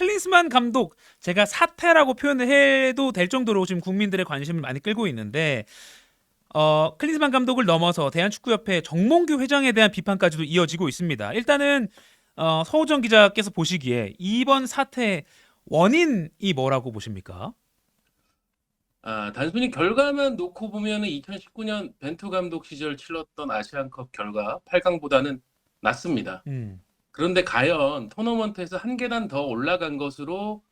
클린스만 감독 제가 사태라고 표현을 해도 될 정도로 지금 국민들의 관심을 많이 끌고 있는데 클린스만 감독을 넘어서 대한축구협회 정몽규 회장에 대한 비판까지도 이어지고 있습니다. 일단은 서우정 기자께서 보시기에 이번 사태의 원인이 뭐라고 보십니까? 단순히 결과만 놓고 보면은 2019년 벤투 감독 시절 치렀던 아시안컵 결과 8강보다는 낫습니다. 음, 그런데 과연 토너먼트에서 한 계단 더 올라간 것으로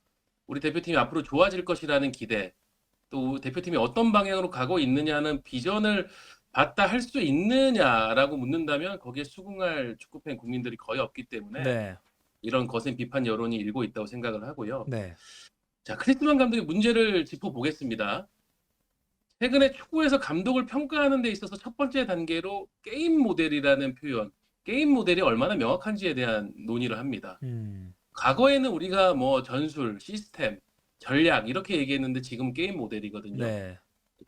우리 대표팀이 앞으로 좋아질 것이라는 기대, 또 대표팀이 어떤 방향으로 가고 있느냐는 비전을 봤다 할 수 있느냐라고 묻는다면 거기에 수긍할 축구팬 국민들이 거의 없기 때문에 네, 이런 거센 비판 여론이 일고 있다고 생각을 하고요. 네, 자, 크리스만 감독의 문제를 짚어보겠습니다. 최근에 축구에서 감독을 평가하는 데 있어서 첫 번째 단계로 게임 모델이라는 표현, 게임 모델이 얼마나 명확한지에 대한 논의를 합니다. 음, 과거에는 우리가 뭐 전술, 시스템, 전략 이렇게 얘기했는데 지금 게임 모델이거든요. 네,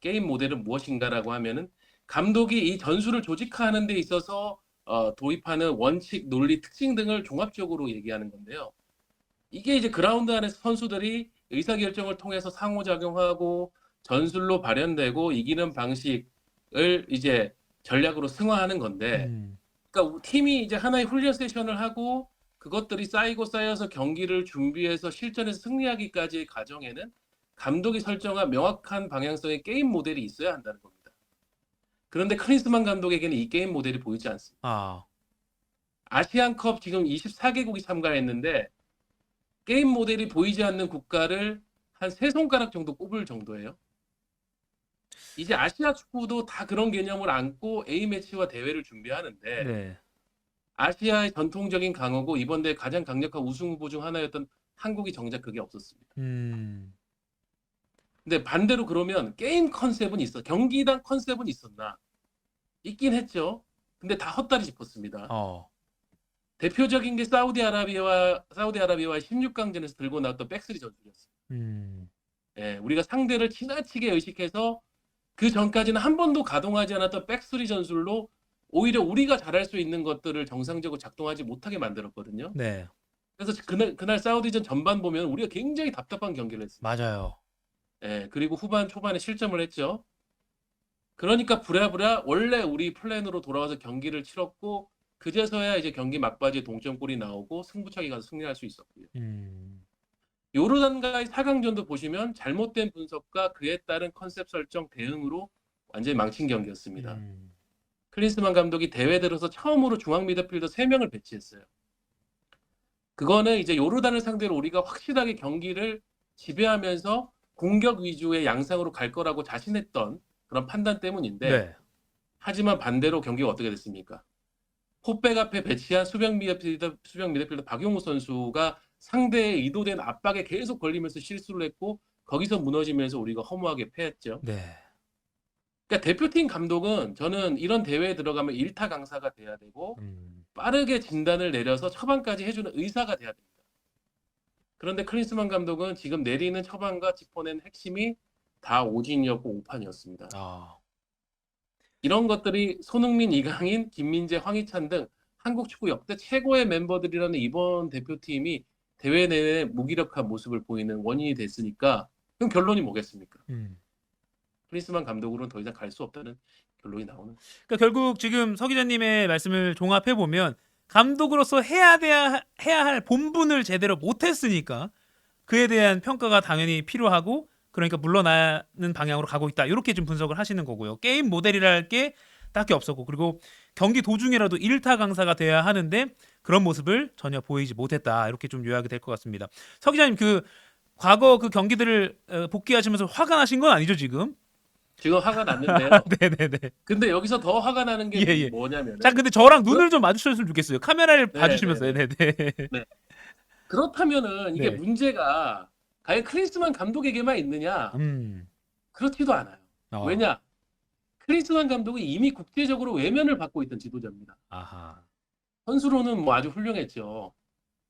게임 모델은 무엇인가라고 하면은 감독이 이 전술을 조직화하는 데 있어서 도입하는 원칙, 논리, 특징 등을 종합적으로 얘기하는 건데요. 이게 이제 그라운드 안에서 선수들이 의사결정을 통해서 상호작용하고 전술로 발현되고 이기는 방식을 이제 전략으로 승화하는 건데, 음, 그러니까 팀이 이제 하나의 훈련 세션을 하고 그것들이 쌓이고 쌓여서 경기를 준비해서 실전에서 승리하기까지의 과정에는 감독이 설정한 명확한 방향성의 게임 모델이 있어야 한다는 겁니다. 그런데 클린스만 감독에게는 이 게임 모델이 보이지 않습니다. 아, 아시안컵 지금 24개국이 참가했는데 게임 모델이 보이지 않는 국가를 한 세 손가락 정도 꼽을 정도예요. 이제 아시아 축구도 다 그런 개념을 안고 A매치와 대회를 준비하는데 네, 아시아의 전통적인 강호고 이번 대회 가장 강력한 우승 후보 중 하나였던 한국이 정작 그게 없었습니다. 음, 근데 반대로 그러면 게임 컨셉은 있어. 경기당 컨셉은 있었나? 있긴 했죠. 근데 다 헛다리 짚었습니다. 어, 대표적인 게 사우디아라비아와 16강전에서 들고 나왔던 백스리 전술이었어요. 음, 예, 우리가 상대를 지나치게 의식해서 그 전까지는 한 번도 가동하지 않았던 백스리 전술로 오히려 우리가 잘할 수 있는 것들을 정상적으로 작동하지 못하게 만들었거든요. 네, 그래서 그날 사우디전 전반 보면 우리가 굉장히 답답한 경기를 했습니다. 맞아요. 예, 그리고 후반 초반에 실점을 했죠. 그러니까 부랴부랴 원래 우리 플랜으로 돌아와서 경기를 치렀고 그제서야 이제 경기 막바지에 동점골이 나오고 승부차기 가서 승리할 수 있었고요. 음, 요르단과의 4강전도 보시면 잘못된 분석과 그에 따른 컨셉 설정 대응으로 완전히 망친 경기였습니다. 음, 클린스만 감독이 대회 들어서 처음으로 중앙 미드필더 3명을 배치했어요. 그거는 이제 요르단을 상대로 우리가 확실하게 경기를 지배하면서 공격 위주의 양상으로 갈 거라고 자신했던 그런 판단 때문인데, 네, 하지만 반대로 경기가 어떻게 됐습니까? 포백 앞에 배치한 수비형 미드필더 박용우 선수가 상대의 의도된 압박에 계속 걸리면서 실수를 했고 거기서 무너지면서 우리가 허무하게 패했죠. 네, 그러니까 대표팀 감독은 저는 이런 대회에 들어가면 일타 강사가 돼야 되고 음, 빠르게 진단을 내려서 처방까지 해주는 의사가 돼야 됩니다. 그런데 클린스만 감독은 지금 내리는 처방과 짚어낸 핵심이 다 오진이었고 오판이었습니다. 아, 이런 것들이 손흥민, 이강인, 김민재, 황희찬 등 한국 축구 역대 최고의 멤버들이라는 이번 대표팀이 대회 내내 무기력한 모습을 보이는 원인이 됐으니까 그럼 결론이 뭐겠습니까? 음. 클린스만 감독으로는 더 이상 갈 수 없다는 결론이 나오는. 그러니까 결국 지금 서 기자님의 말씀을 종합해 보면 감독으로서 해야 할 본분을 제대로 못했으니까 그에 대한 평가가 당연히 필요하고 그러니까 물러나는 방향으로 가고 있다 이렇게 좀 분석을 하시는 거고요. 게임 모델이랄 게 딱히 없었고 그리고 경기 도중이라도 일타 강사가 돼야 하는데 그런 모습을 전혀 보이지 못했다 이렇게 좀 요약이 될 것 같습니다. 서 기자님 그 과거 그 경기들을 복귀하시면서 화가 나신 건 아니죠 지금? 지금 화가 났는데요. 네네네. 근데 여기서 더 화가 나는 게 예예. 자, 뭐냐면은 근데 저랑 그렇 눈을 좀 마주쳤으면 좋겠어요. 카메라를 봐주시면서. 네네네. 네네. 네. 그렇다면은 이게 네. 문제가 과연 클린스만 감독에게만 있느냐? 음. 그렇지도 않아요. 어. 왜냐? 클린스만 감독은 이미 국제적으로 외면을 받고 있던 지도자입니다. 아하. 선수로는 뭐 아주 훌륭했죠.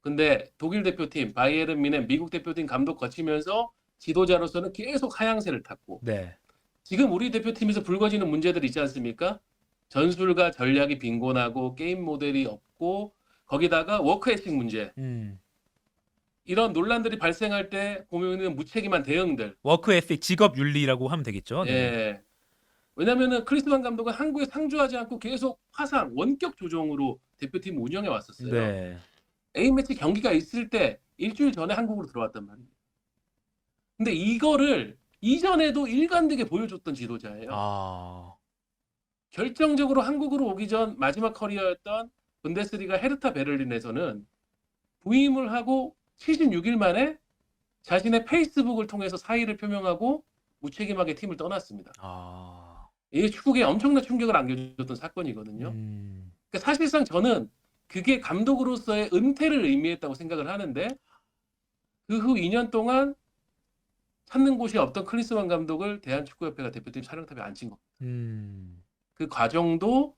근데 독일 대표팀, 바이에른 뮌헨, 미국 대표팀 감독 거치면서 지도자로서는 계속 하향세를 탔고 네. 지금 우리 대표팀에서 불거지는 문제들 있지 않습니까? 전술과 전략이 빈곤하고 게임 모델이 없고 거기다가 워크에틱 문제. 음. 이런 논란들이 발생할 때 보면은 무책임한 대응들. 워크 에틱, 직업 윤리라고 하면 되겠죠. 네. 예. 왜냐면은 클린스만 감독은 한국에 상주하지 않고 계속 화상 원격 조정으로 대표팀 운영해 왔었어요. 네. A매치 경기가 있을 때 일주일 전에 한국으로 들어왔단 말이에요. 근데 이거를 이전에도 일관되게 보여줬던 지도자예요. 아. 결정적으로 한국으로 오기 전 마지막 커리어였던 분데스리가 헤르타 베를린에서는 부임을 하고 76일 만에 자신의 페이스북을 통해서 사의를 표명하고 무책임하게 팀을 떠났습니다. 아. 이게 축구계에 엄청난 충격을 안겨줬던 사건이거든요. 그러니까 사실상 저는 그게 감독으로서의 은퇴를 의미했다고 생각을 하는데 그 후 2년 동안 찾는 곳이 없던 클린스만 감독을 대한축구협회가 대표팀 촬영탑에 앉힌 겁니다. 그 과정도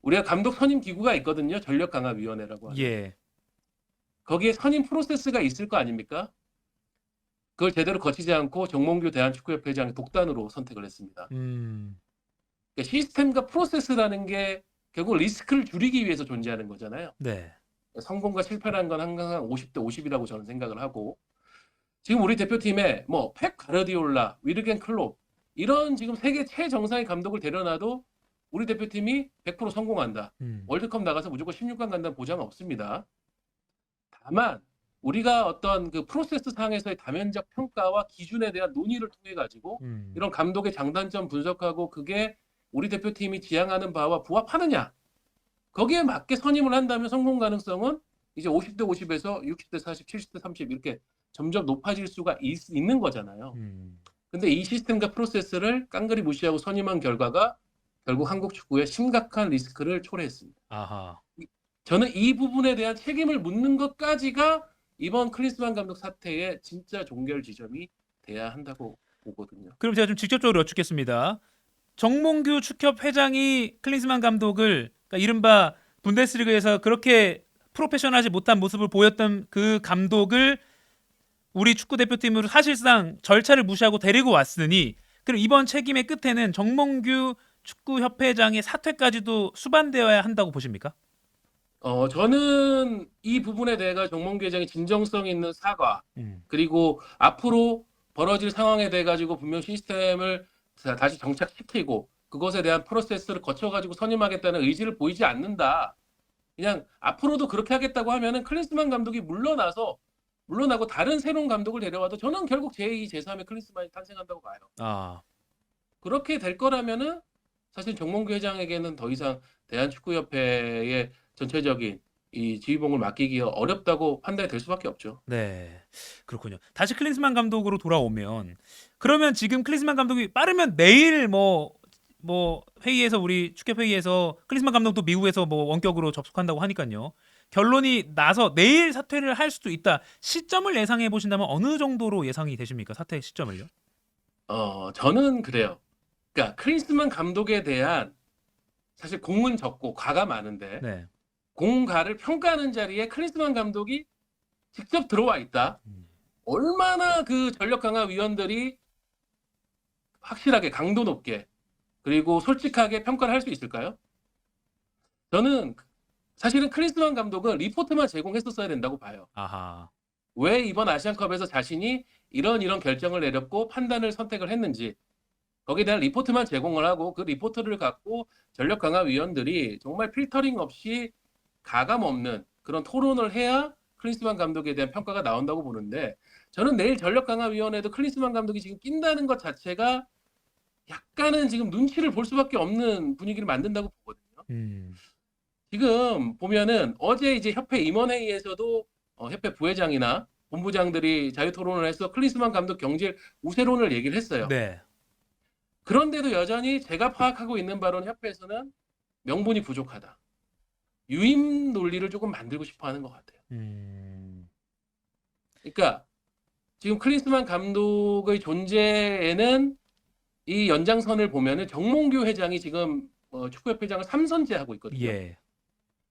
우리가 감독 선임 기구가 있거든요. 전력강화위원회라고 하는. 예. 거기에 선임 프로세스가 있을 거 아닙니까? 그걸 제대로 거치지 않고 정몽규 대한축구협회장이 독단으로 선택을 했습니다. 그러니까 시스템과 프로세스라는 게 결국 리스크를 줄이기 위해서 존재하는 거잖아요. 네. 성공과 실패라는 건 항상 50대 50이라고 저는 생각을 하고 지금 우리 대표팀에 뭐 펩 가르디올라, 위르겐 클롭 이런 지금 세계 최정상의 감독을 데려놔도 우리 대표팀이 100% 성공한다. 월드컵 나가서 무조건 16강 간다는 보장은 없습니다. 다만 우리가 어떤 그 프로세스 상에서의 다면적 평가와 기준에 대한 논의를 통해 가지고 이런 감독의 장단점 분석하고 그게 우리 대표팀이 지향하는 바와 부합하느냐 거기에 맞게 선임을 한다면 성공 가능성은 이제 50대 50에서 60대 40, 70대 30 이렇게 점점 높아질 수가 있는 거잖아요. 근데 이 시스템과 프로세스를 깡그리 무시하고 선임한 결과가 결국 한국 축구에 심각한 리스크를 초래했습니다. 아하. 저는 이 부분에 대한 책임을 묻는 것까지가 이번 클린스만 감독 사태의 진짜 종결 지점이 돼야 한다고 보거든요. 그럼 제가 좀 직접적으로 여쭙겠습니다. 정몽규 축협 회장이 클린스만 감독을 그러니까 이른바 분데스리가에서 그렇게 프로페셔널하지 못한 모습을 보였던 그 감독을 우리 축구 대표팀으로 사실상 절차를 무시하고 데리고 왔으니 그럼 이번 책임의 끝에는 정몽규 축구협회장의 사퇴까지도 수반되어야 한다고 보십니까? 저는 이 부분에 대해 정몽규 회장이 진정성 있는 사과 그리고 앞으로 벌어질 상황에 대해 가지고 분명 시스템을 다시 정착시키고 그것에 대한 프로세스를 거쳐가지고 선임하겠다는 의지를 보이지 않는다. 그냥 앞으로도 그렇게 하겠다고 하면은 클린스만 감독이 물러나고 다른 새로운 감독을 데려와도 저는 결국 제2, 제3의 클린스만이 탄생한다고 봐요. 아, 그렇게 될 거라면은 사실 정몽규 회장에게는 더 이상 대한축구협회의 전체적인 이 지휘봉을 맡기기가 어렵다고 판단이 될 수밖에 없죠. 네, 그렇군요. 다시 클린스만 감독으로 돌아오면 그러면 지금 클린스만 감독이 빠르면 내일 뭐 회의에서 우리 축협 회의에서 클린스만 감독도 미국에서 뭐 원격으로 접속한다고 하니까요. 결론이 나서 내일 사퇴를 할 수도 있다. 시점을 예상해 보신다면 어느 정도로 예상이 되십니까? 사퇴 시점을요? 저는 그래요. 그러니까 클린스만 감독에 대한 사실 공은 적고 과가 많은데 네. 공과를 평가하는 자리에 클린스만 감독이 직접 들어와 있다. 얼마나 그 전력 강화 위원들이 확실하게 강도 높게 그리고 솔직하게 평가를 할 수 있을까요? 저는 사실은 클린스만 감독은 리포트만 제공했었어야 된다고 봐요. 아하. 왜 이번 아시안컵에서 자신이 이런 결정을 내렸고 판단을 선택을 했는지 거기에 대한 리포트만 제공을 하고 그 리포트를 갖고 전력 강화 위원들이 정말 필터링 없이 가감 없는 그런 토론을 해야 클린스만 감독에 대한 평가가 나온다고 보는데 저는 내일 전력 강화 위원회도 클린스만 감독이 지금 낀다는 것 자체가 약간은 지금 눈치를 볼 수밖에 없는 분위기를 만든다고 보거든요. 지금 보면은 어제 이제 협회 임원회의에서도 협회 부회장이나 본부장들이 자유토론을 해서 클린스만 감독 경질 우세론을 얘기를 했어요. 네. 그런데도 여전히 제가 파악하고 있는 바로는 협회에서는 명분이 부족하다. 유임 논리를 조금 만들고 싶어 하는 것 같아요. 그러니까 지금 클린스만 감독의 존재에는 이 연장선을 보면은 정몽규 회장이 지금 축구협회장을 3선제 하고 있거든요. 예.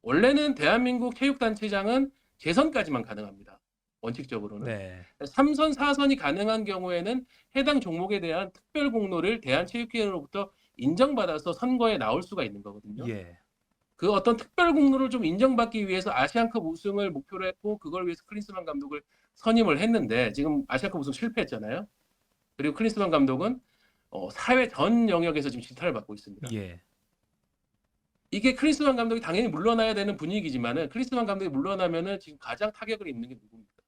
원래는 대한민국 체육단체장은 재선까지만 가능합니다. 원칙적으로는. 네. 3선, 4선이 가능한 경우에는 해당 종목에 대한 특별 공로를 대한체육회로부터 인정받아서 선거에 나올 수가 있는 거거든요. 예. 그 어떤 특별 공로를 좀 인정받기 위해서 아시안컵 우승을 목표로 했고 그걸 위해서 클린스만 감독을 선임을 했는데 지금 아시안컵 우승 실패했잖아요. 그리고 클린스만 감독은 사회 전 영역에서 지금 질타를 받고 있습니다. 예. 이게 클린스만 감독이 당연히 물러나야 되는 분위기지만은 클린스만 감독이 물러나면은 지금 가장 타격을 입는 게 누굽니까?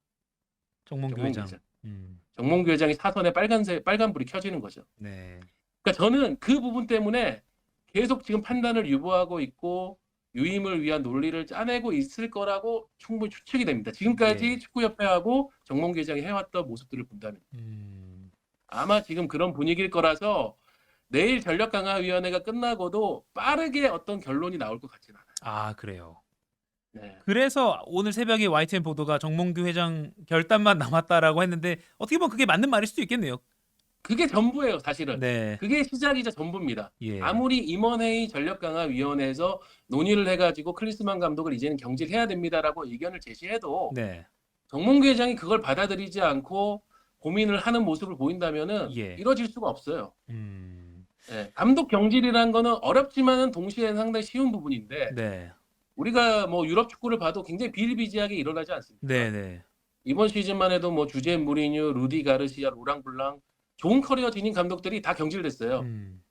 정몽규 정몽규 회장. 회장. 음. 정몽규 회장이 사선에 빨간불이 켜지는 거죠. 네. 그러니까 저는 그 부분 때문에 계속 지금 판단을 유보하고 있고 유임을 위한 논리를 짜내고 있을 거라고 충분히 추측이 됩니다. 지금까지 예. 축구협회하고 정몽규 회장이 해왔던 모습들을 본다면 아마 지금 그런 분위기일 거라서 내일 전력강화위원회가 끝나고도 빠르게 어떤 결론이 나올 것 같지는 않아요. 아, 그래요. 네. 그래서 오늘 새벽에 YTN 보도가 정몽규 회장 결단만 남았다라고 했는데 어떻게 보면 그게 맞는 말일 수도 있겠네요. 그게 전부예요, 사실은. 네. 그게 시작이자 전부입니다. 예. 아무리 임원회의 전력강화위원회에서 논의를 해가지고 클린스만 감독을 이제는 경질해야 됩니다라고 의견을 제시해도 네. 정몽규 회장이 그걸 받아들이지 않고 고민을 하는 모습을 보인다면은 예. 이뤄질 수가 없어요. 음. 예, 감독 경질이라는 거는 어렵지만은 동시에 상당히 쉬운 부분인데 네. 우리가 뭐 유럽 축구를 봐도 굉장히 비일비재하게 일어나지 않습니까? 네, 네. 이번 시즌만 해도 뭐 주제 무리뉴, 루디 가르시아, 로랑 블랑 좋은 커리어 지닌 감독들이 다 경질됐어요. 음.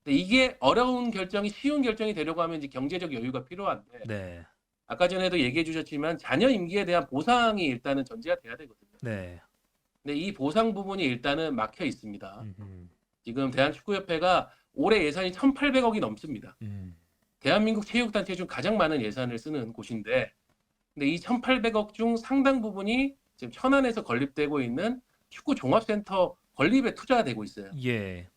근데 이게 어려운 결정이 쉬운 결정이 되려고 하면 이제 경제적 여유가 필요한데 네. 아까 전에도 얘기해 주셨지만 자녀 임기에 대한 보상이 일단은 전제가 돼야 되거든요. 네. 근데 이 보상 부분이 일단은 막혀 있습니다. 음흠. 지금 대한축구협회가 올해 예산이 1,800억이 넘습니다. 대한민국 체육단체 중 가장 많은 예산을 쓰는 곳인데 근데 이 1,800억 중 상당 부분이 지금 천안에서 건립되고 있는 축구 종합센터 건립에 투자가 되고 있어요. 예.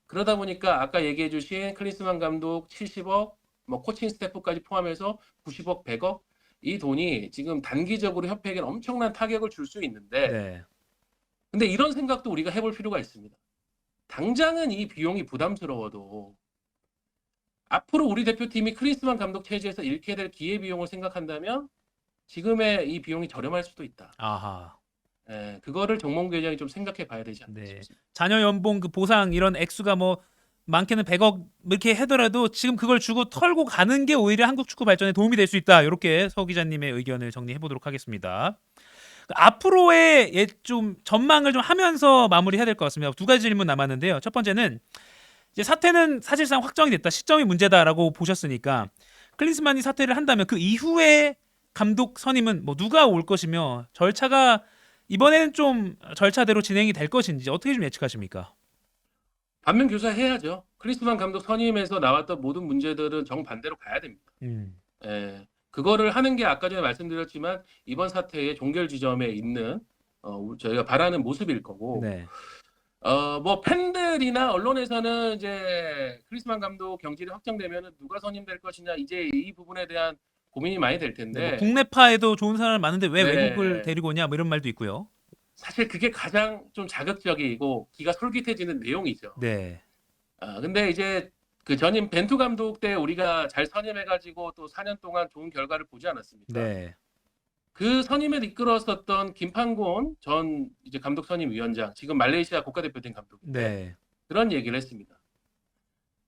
그러다 보니까 아까 얘기해 주신 클린스만 감독 70억, 뭐 코칭 스태프까지 포함해서 90억, 100억 이 돈이 지금 단기적으로 협회에게 엄청난 타격을 줄 수 있는데 네. 근데 이런 생각도 우리가 해볼 필요가 있습니다. 당장은 이 비용이 부담스러워도 앞으로 우리 대표팀이 클린스만 감독 체제에서 잃게 될 기회비용을 생각한다면 지금의 이 비용이 저렴할 수도 있다. 아하. 예, 그거를 정몽규 회장이 좀 생각해 봐야 되지 않나 네. 싶습니다. 자녀 연봉 그 보상 이런 액수가 뭐 많게는 100억 이렇게 하더라도 지금 그걸 주고 털고 가는 게 오히려 한국 축구 발전에 도움이 될 수 있다. 이렇게 서 기자님의 의견을 정리해 보도록 하겠습니다. 앞으로의 좀 전망을 좀 하면서 마무리해야 될 것 같습니다. 두 가지 질문 남았는데요. 첫 번째는 이제 사퇴는 사실상 확정이 됐다. 시점이 문제다라고 보셨으니까 클린스만이 사퇴를 한다면 그 이후에 감독 선임은 뭐 누가 올 것이며 절차가 이번에는 좀 절차대로 진행이 될 것인지 어떻게 좀 예측하십니까? 반면 교사해야죠. 클린스만 감독 선임에서 나왔던 모든 문제들은 정반대로 가야 됩니다. 예, 그거를 하는 게 아까 전에 말씀드렸지만 이번 사태의 종결 지점에 있는 저희가 바라는 모습일 거고 네. 뭐 팬들이나 언론에서는 이제 클린스만 감독 경질이 확정되면 누가 선임될 것이냐 이제 이 부분에 대한 고민이 많이 될 네, 뭐 텐데 국내파에도 좋은 사람을 많은데 왜 네. 외국을 데리고 오냐 뭐 이런 말도 있고요. 사실 그게 가장 좀 자극적이고 기가 솔깃해지는 내용이죠. 네. 근데 이제 그 전임 벤투 감독 때 우리가 잘 선임해가지고 또 4년 동안 좋은 결과를 보지 않았습니까? 네. 그 선임을 이끌었었던 김판곤 전 이제 감독 선임 위원장, 지금 말레이시아 국가대표팀 감독인데 네. 그런 얘기를 했습니다.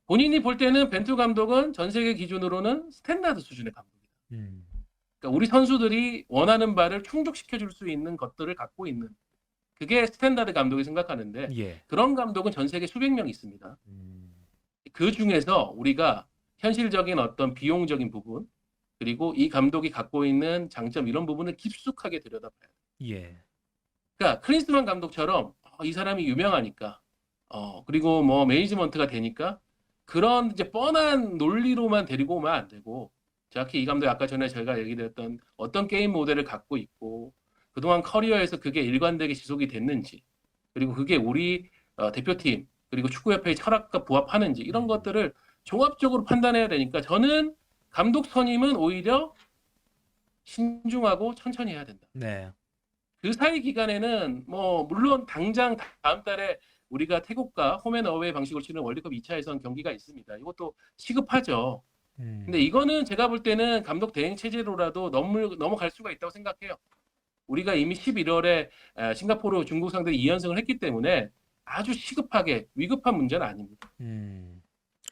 본인이 볼 때는 벤투 감독은 전 세계 기준으로는 스탠다드 수준의 감독이다. 그러니까 우리 선수들이 원하는 바를 충족시켜 줄 수 있는 것들을 갖고 있는 그게 스탠다드 감독이 생각하는데 예. 그런 감독은 전 세계 수백 명 있습니다. 그 중에서 우리가 현실적인 어떤 비용적인 부분 그리고 이 감독이 갖고 있는 장점 이런 부분을 깊숙하게 들여다봐야 돼요. 예. 그러니까 클린스만 감독처럼 이 사람이 유명하니까 그리고 뭐 매니지먼트가 되니까 그런 이제 뻔한 논리로만 데리고 오면 안 되고 정확히 이 감독이 아까 전에 저희가 얘기드렸던 어떤 게임 모델을 갖고 있고 그동안 커리어에서 그게 일관되게 지속이 됐는지 그리고 그게 우리 대표팀 그리고 축구협회의 철학과 부합하는지 이런 것들을 종합적으로 판단해야 되니까 저는 감독 선임은 오히려 신중하고 천천히 해야 된다. 네. 그 사이 기간에는 뭐 물론 당장 다음 달에 우리가 태국과 홈앤어웨이 방식으로 치는 월드컵 2차 예선 경기가 있습니다. 이것도 시급하죠. 근데 이거는 제가 볼 때는 감독 대행 체제로라도 넘어갈 수가 있다고 생각해요. 우리가 이미 11월에 싱가포르 중국 상대 2연승을 했기 때문에 아주 시급하게 위급한 문제는 아닙니다.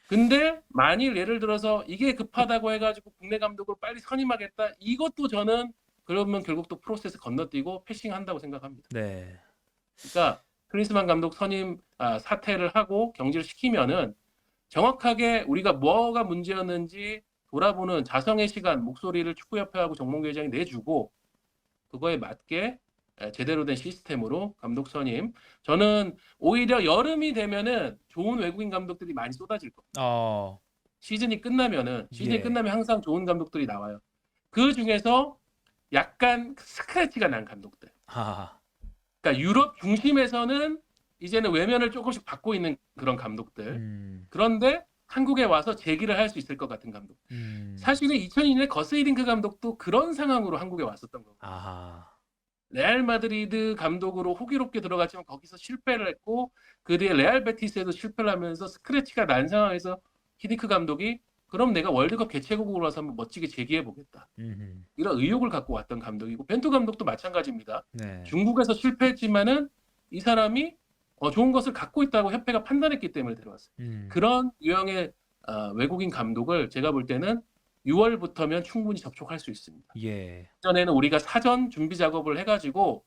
근데 만일 예를 들어서 이게 급하다고 해가지고 국내 감독을 빨리 선임하겠다. 이것도 저는 그러면 결국 또 프로세스 건너뛰고 패싱한다고 생각합니다. 네. 그러니까 클린스만 감독 사퇴를 하고 경질을 시키면은 정확하게 우리가 뭐가 문제였는지 돌아보는 자성의 시간, 목소리를 축구협회하고 정몽규 회장이 내주고 그거에 맞게 제대로 된 시스템으로 감독 선임. 저는 오히려 여름이 되면은 좋은 외국인 감독들이 많이 쏟아질 겁니다. 어. 시즌이 끝나면 예. 항상 좋은 감독들이 나와요. 그 중에서 약간 스크래치가 난 감독들. 아. 그러니까 유럽 중심에서는 이제는 외면을 조금씩 받고 있는 그런 감독들. 음. 그런데 한국에 와서 재기를 할 수 있을 것 같은 감독. 사실은 2002년에 거스 히딩크 감독도 그런 상황으로 한국에 왔었던 거고. 아하. 레알 마드리드 감독으로 호기롭게 들어갔지만 거기서 실패를 했고 그 뒤에 레알 베티스에도 실패를 하면서 스크래치가 난 상황에서 히딩크 감독이 그럼 내가 월드컵 개최국으로 와서 한번 멋지게 재기해 보겠다. 음흠. 이런 의욕을 갖고 왔던 감독이고 벤투 감독도 마찬가지입니다. 네. 중국에서 실패했지만은 이 사람이 좋은 것을 갖고 있다고 협회가 판단했기 때문에 들어왔어요. 그런 유형의 외국인 감독을 제가 볼 때는 6월부터면 충분히 접촉할 수 있습니다. 예. 전에는 우리가 사전 준비 작업을 해가지고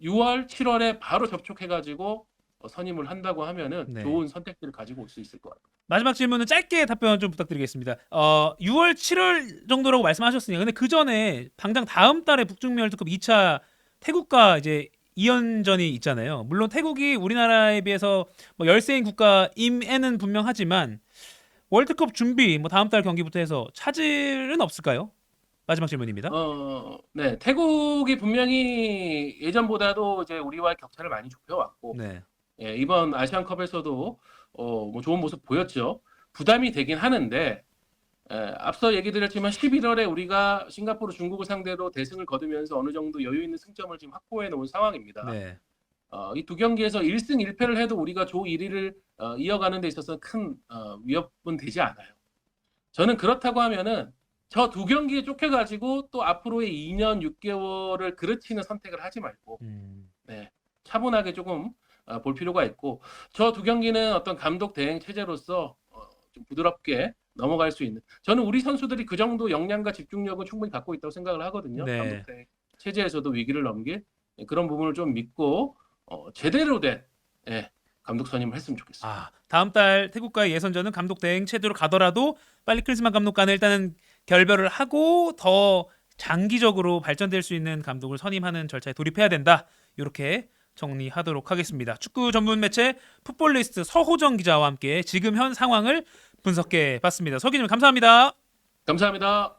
6월, 7월에 바로 접촉해가지고 선임을 한다고 하면은 네. 좋은 선택들을 가지고 올 수 있을 것 같아요. 마지막 질문은 짧게 답변 좀 부탁드리겠습니다. 6월, 7월 정도라고 말씀하셨으니까 근데 그 전에 당장 다음 달에 북중미 월드컵 2차 태국과 이제 2연전이 있잖아요. 물론 태국이 우리나라에 비해서 뭐 열세인 국가임에는 분명하지만 월드컵 준비 뭐 다음 달 경기부터 해서 차질은 없을까요? 마지막 질문입니다. 네, 태국이 분명히 예전보다도 이제 우리와의 격차를 많이 좁혀왔고, 네. 예, 이번 아시안컵에서도 뭐 좋은 모습 보였죠. 부담이 되긴 하는데, 앞서 얘기 드렸지만 11월에 우리가 싱가포르, 중국을 상대로 대승을 거두면서 어느 정도 여유 있는 승점을 지금 확보해 놓은 상황입니다. 네. 이 두 경기에서 1승 1패를 해도 우리가 조 1위를 이어가는 데 있어서 큰 위협은 되지 않아요. 저는 그렇다고 하면은 저 두 경기에 쫓겨가지고 또 앞으로의 2년 6개월을 그르치는 선택을 하지 말고 네, 차분하게 조금 볼 필요가 있고 저 두 경기는 어떤 감독 대행 체제로서 좀 부드럽게 넘어갈 수 있는 저는 우리 선수들이 그 정도 역량과 집중력은 충분히 갖고 있다고 생각을 하거든요. 네. 감독 대행 체제에서도 위기를 넘길 그런 부분을 좀 믿고 제대로 된 감독 선임을 했으면 좋겠습니다. 다음 달 태국과의 예선전은 감독 대행 체제로 가더라도 빨리 클리스만 감독과는 일단은 결별을 하고 더 장기적으로 발전될 수 있는 감독을 선임하는 절차에 돌입해야 된다. 이렇게 정리하도록 하겠습니다. 축구 전문 매체 풋볼리스트 서호정 기자와 함께 지금 현 상황을 분석해 봤습니다. 서 기자님 감사합니다. 감사합니다.